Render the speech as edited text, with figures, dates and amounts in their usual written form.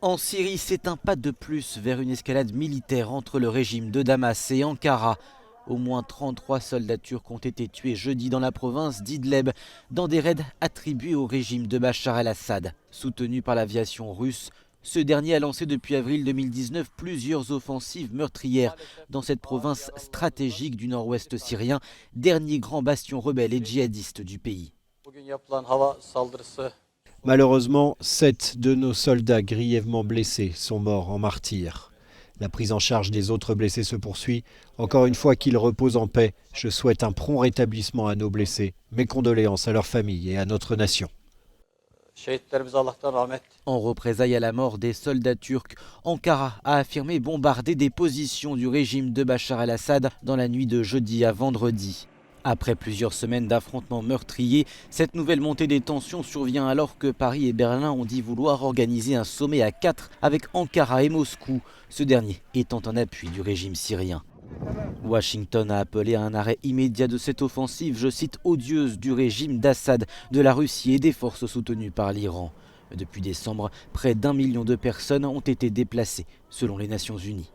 En Syrie, c'est un pas de plus vers une escalade militaire entre le régime de Damas et Ankara. Au moins 33 soldats turcs ont été tués jeudi dans la province d'Idleb, dans des raids attribués au régime de Bachar el-Assad. Soutenu par l'aviation russe, ce dernier a lancé depuis avril 2019 plusieurs offensives meurtrières dans cette province stratégique du nord-ouest syrien, dernier grand bastion rebelle et djihadiste du pays. Malheureusement, 7 de nos soldats grièvement blessés sont morts en martyrs. La prise en charge des autres blessés se poursuit. Encore une fois, qu'ils reposent en paix. Je souhaite un prompt rétablissement à nos blessés. Mes condoléances à leurs familles et à notre nation. En représailles à la mort des soldats turcs, Ankara a affirmé bombarder des positions du régime de Bachar el-Assad dans la nuit de jeudi à vendredi. Après plusieurs semaines d'affrontements meurtriers, cette nouvelle montée des tensions survient alors que Paris et Berlin ont dit vouloir organiser un sommet à 4 avec Ankara et Moscou, ce dernier étant en appui du régime syrien. Washington a appelé à un arrêt immédiat de cette offensive, je cite, odieuse du régime d'Assad, de la Russie et des forces soutenues par l'Iran. Depuis décembre, près d'1 million de personnes ont été déplacées, selon les Nations Unies.